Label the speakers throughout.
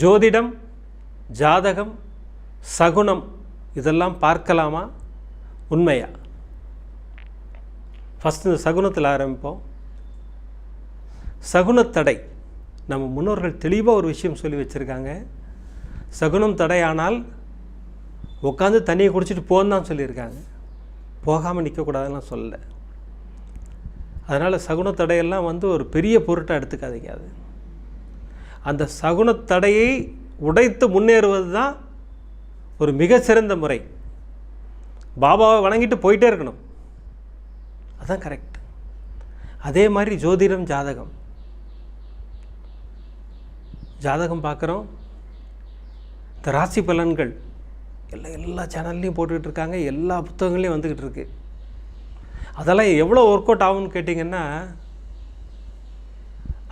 Speaker 1: ஜோதிடம், ஜாதகம், சகுனம் இதெல்லாம் பார்க்கலாமா? உண்மையா? ஃபஸ்ட்டு இந்த சகுனத்தில் ஆரம்பிப்போம். சகுனத்தடை நம்ம முன்னோர்கள் தெளிவாக ஒரு விஷயம் சொல்லி வச்சுருக்காங்க. சகுனம் தடையானால் உட்காந்து தண்ணியை குடிச்சிட்டு போன்னு தான் சொல்லியிருக்காங்க. போகாமல் நிற்கக்கூடாதுன்னு சொல்லலை. அதனால் சகுனத்தடையெல்லாம் ஒரு பெரிய பொருட்டாக எடுத்துக்காதீங்க. அது அந்த சகுனத்தடையை உடைத்து முன்னேறுவது தான் ஒரு மிகச்சிறந்த முறை. பாபாவை வணங்கிட்டு போயிட்டே இருக்கணும், அதுதான் கரெக்ட். அதே மாதிரி ஜோதிடம், ஜாதகம் பார்க்குறோம். இந்த ராசி பலன்கள் எல்லா சேனல்லையும் போட்டுக்கிட்டு இருக்காங்க, எல்லா புத்தகங்களையும் வந்துக்கிட்டு இருக்கு. அதெல்லாம் எவ்வளோ ஒர்க் அவுட் ஆகும்னு கேட்டிங்கன்னா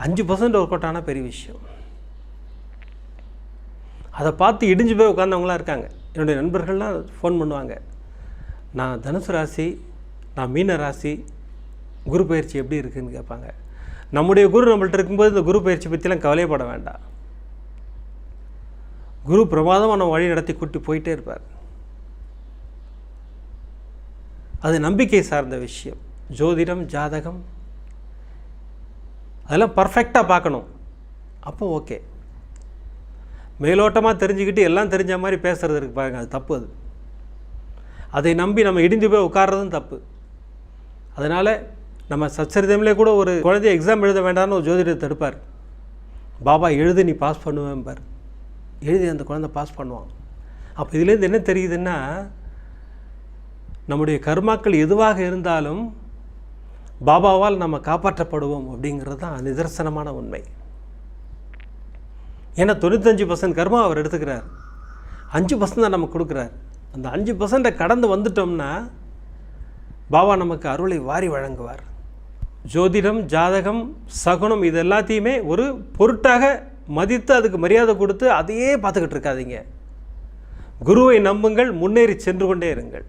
Speaker 1: 5% ஒர்க் அவுட் ஆனால் பெரிய விஷயம். அதை பார்த்து இடிஞ்சு போய் உட்காந்தவங்களாம் இருக்காங்க. என்னுடைய நண்பர்கள்லாம் ஃபோன் பண்ணுவாங்க, நான் தனுசு ராசி, நான் மீன ராசி, குரு பயிற்சி எப்படி இருக்குதுன்னு கேட்பாங்க. நம்முடைய குரு நம்மள்ட்ட இருக்கும்போது இந்த குரு பயிற்சி பற்றிலாம் கவலையப்பட வேண்டாம். குரு பிரமாதமாக நம்ம வழி நடத்தி கூட்டி போயிட்டே இருப்பார். அது நம்பிக்கை சார்ந்த விஷயம். ஜோதிடம், ஜாதகம் அதெல்லாம் பர்ஃபெக்டாக பார்க்கணும். அப்போ ஓகே. மேலோட்டமாக தெரிஞ்சுக்கிட்டு எல்லாம் தெரிஞ்ச மாதிரி பேசுகிறது இருக்கு பாருங்கள், அது தப்பு. அதை நம்பி நம்ம இடிந்து போய் உட்கார்றதும் தப்பு. அதனால் நம்ம சச்சரிதம்லே கூட ஒரு குழந்தைய எக்ஸாம் எழுத வேண்டாம்னு ஒரு ஜோதிடத்தை தடுப்பார். பாபா எழுது, நீ பாஸ் பண்ணுவேன்பார். எழுதி அந்த குழந்தை பாஸ் பண்ணுவான். அப்போ இதுலேருந்து என்ன தெரியுதுன்னா, நம்முடைய கர்மாக்கள் எதுவாக இருந்தாலும் பாபாவால் நம்ம காப்பாற்றப்படுவோம் அப்படிங்கிறது தான் நிதர்சனமான உண்மை. ஏன்னா 95% கர்மா அவர் எடுத்துக்கிறார், 5% தான் நமக்கு கொடுக்குறார். அந்த 5% கடந்து வந்துட்டோம்னா பாபா நமக்கு அருளை வாரி வழங்குவார். ஜோதிடம், ஜாதகம், சகுனம் இது எல்லாத்தையுமே ஒரு பொருட்டாக மதித்து அதுக்கு மரியாதை கொடுத்து அதையே பார்த்துக்கிட்டு இருக்காதீங்க. குருவை நம்புங்கள், முன்னேறி சென்று கொண்டே இருங்கள்.